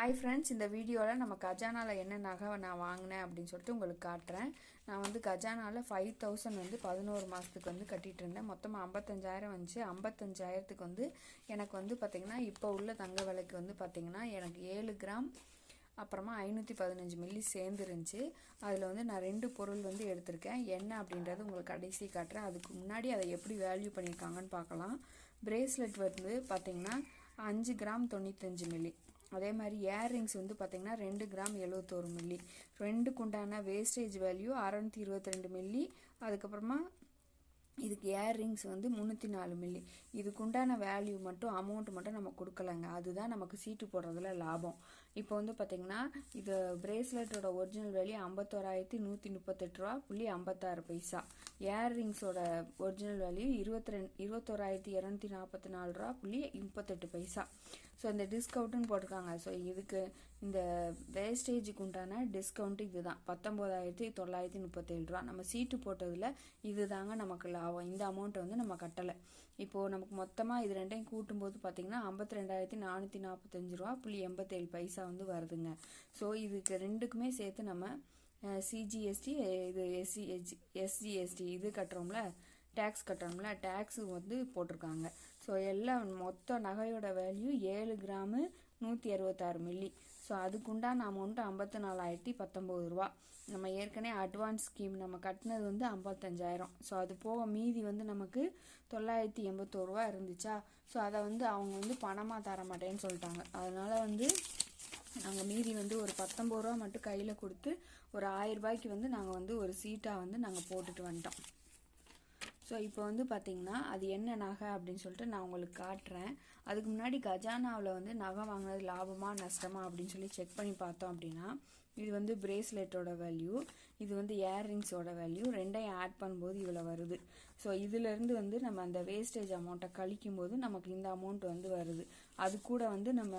Hi friends, இந்த வீடியோவில் நம்ம கஜானாவில் என்ன நகை நான் வாங்கினேன் அப்படின்னு சொல்லிட்டு உங்களுக்கு காட்டுறேன். நான் வந்து கஜானாவில் 5000 வந்து 11 மாதத்துக்கு வந்து கட்டிகிட்டு இருந்தேன். மொத்தமாக 55,000 வந்துச்சு. 55,000க்கு வந்து எனக்கு வந்து பார்த்திங்கன்னா இப்போ உள்ள தங்க விலைக்கு வந்து பார்த்திங்கன்னா எனக்கு 7 கிராம் அப்புறமா 515 மில்லி சேர்ந்துருந்துச்சு. அதில் வந்து நான் 2 பொருள் வந்து எடுத்திருக்கேன். என்ன அப்படின்றது உங்களுக்கு கடைசி காட்டுறேன். அதுக்கு முன்னாடி அதை எப்படி வேல்யூ பண்ணியிருக்காங்கன்னு பார்க்கலாம். பிரேஸ்லெட் வந்து பார்த்திங்கன்னா 5 கிராம் 95 மில்லி. அதே மாதிரி இயர்ரிங்ஸ் வந்து பார்த்திங்கன்னா 2 கிராம் 71 மில்லி. ரெண்டுக்கு உண்டான வேஸ்டேஜ் வேல்யூ 622 மில்லி. அதுக்கப்புறமா இதுக்கு இயர்ரிங்ஸ் வந்து 304 மில்லி. இதுக்குண்டான வேல்யூ மட்டும் அமௌண்ட் மட்டும் நம்ம கொடுக்கலங்க. அதுதான் நமக்கு சீட்டு போடுறதுல லாபம். இப்போ வந்து பார்த்திங்கன்னா இது பிரேஸ்லெட்டோட ஒரிஜினல் வேல்யூ 51,138 ரூபா 56. இயர்ரிங்ஸோட ஒரிஜினல் வேல்யூ 21,244 ரூபா 38. ஸோ இந்த டிஸ்கவுண்ட்டுன்னு போட்டிருக்காங்க. ஸோ இதுக்கு இந்த வேஸ்டேஜுக்கு உண்டான டிஸ்கவுண்ட் இதுதான் 19,937 ரூபா. நம்ம சீட்டு போட்டதில் இது தாங்க நமக்கு லாபம். இந்த அமௌண்ட்டை வந்து நம்ம கட்டலை. இப்போது நமக்கு மொத்தமாக இது ரெண்டையும் கூட்டும்போது பார்த்திங்கன்னா 52,445 ரூபா 87 வந்து வருதுங்க. ஸோ இதுக்கு ரெண்டுக்குமே சேர்த்து நம்ம சிஜிஎஸ்டி இது எஸ்ஜிஎஸ்டி இது கட்டுறோம்ல, டேக்ஸ் கட்டுறோம்ல, டேக்ஸு வந்து போட்டிருக்காங்க. ஸோ எல்லாம் மொத்த நகையோட வேல்யூ 7 கிராமு 166 மில்லி. ஸோ அதுக்குண்டான அமௌண்ட்டு 54,019 ரூபா. நம்ம ஏற்கனவே அட்வான்ஸ் ஸ்கீம் நம்ம கட்டினது வந்து 55,000. ஸோ அது போக மீதி வந்து நமக்கு 981 ரூபா இருந்துச்சா. ஸோ அதை வந்து அவங்க வந்து பணமாக தர மாட்டேன்னு சொல்லிட்டாங்க. அதனால் வந்து நாங்கள் மீதி வந்து ஒரு 19 ரூபா மட்டும் கையில் கொடுத்து ஒரு 1000 ரூபாய்க்கு வந்து நாங்கள் வந்து ஒரு சீட்டாக வந்து நாங்கள் போட்டுட்டு வந்துட்டோம். ஸோ இப்போ வந்து பார்த்திங்கன்னா அது என்ன நகை அப்படின்னு சொல்லிட்டு நான் உங்களுக்கு காட்டுறேன். அதுக்கு முன்னாடி கஜானாவில் வந்து நகை வாங்கினது லாபமா நஷ்டமா அப்படின்னு சொல்லி செக் பண்ணி பார்த்தோம் அப்படின்னா இது வந்து பிரேஸ்லெட்டோட வேல்யூ, இது வந்து இயர்ரிங்ஸோட வேல்யூ, ரெண்டையும் ஆட் பண்ணும்போது இவ்வளோ வருது. ஸோ இதிலேருந்து வந்து நம்ம அந்த வேஸ்டேஜ் அமௌண்ட்டை கழிக்கும் போது நமக்கு இந்த அமௌண்ட் வந்து வருது. அது கூட வந்து நம்ம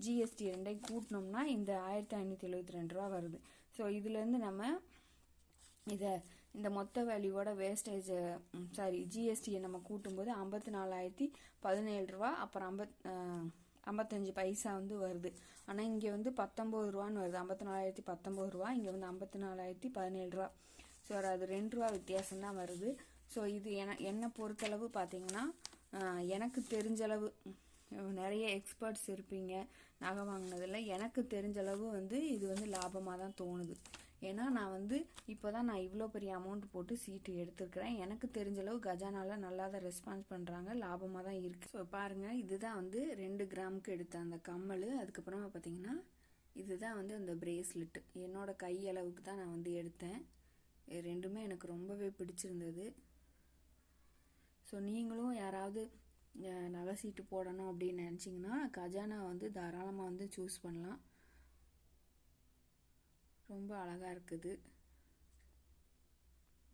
ஜிஎஸ்டி ரெண்டையும் கூட்டினோம்னா இந்த 1572 ரூபா வருது. ஸோ இதுலேருந்து நம்ம இந்த மொத்த வேல்யூவோட வேஸ்டேஜ் ஜிஎஸ்டியை நம்ம கூட்டும்போது 54,017 ரூபா அப்புறம் 55 வந்து வருது. ஆனால் இங்கே வந்து 19 ரூபான்னு வருது. 54,019 ரூபா, இங்கே வந்து 54,017 ரூபா. ஸோ அது 2 ரூபா வித்தியாசம்தான் வருது. ஸோ இது என்னை பொறுத்தளவு பார்த்திங்கன்னா எனக்கு தெரிஞ்சளவு நிறைய எக்ஸ்பர்ட்ஸ் இருப்பீங்க நகை வாங்கினதில். எனக்கு தெரிஞ்சளவு வந்து இது வந்து லாபமாக தான் தோணுது. ஏன்னா நான் வந்து இப்போ தான் நான் இவ்வளோ பெரிய அமௌண்ட் போட்டு சீட்டு எடுத்துருக்கிறேன். எனக்கு தெரிஞ்சளவு கஜானாவில் நல்லா தான் ரெஸ்பான்ஸ் பண்ணுறாங்க, லாபமாக தான் இருக்குது. ஸோ பாருங்கள், இதுதான் வந்து 2 கிராமுக்கு எடுத்த அந்த கம்மல். அதுக்கப்புறமா பார்த்திங்கன்னா இதுதான் வந்து அந்த பிரேஸ்லெட்டு. என்னோட கையளவுக்கு தான் நான் வந்து எடுத்தேன். ரெண்டுமே எனக்கு ரொம்பவே பிடிச்சிருந்தது. ஸோ நீங்களும் யாராவது நகை சீட்டு போடணும் அப்படின்னு நினச்சிங்கன்னா கஜானா வந்து தாராளமாக வந்து சூஸ் பண்ணலாம். ரொம்ப அழகாக இருக்குது.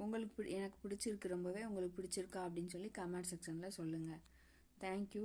உங்களுக்கு எனக்கு பிடிச்சிருக்கு ரொம்பவே. உங்களுக்கு பிடிச்சிருக்கா அப்படின்னு சொல்லி கமெண்ட் செக்ஷனில் சொல்லுங்கள். தேங்க்யூ.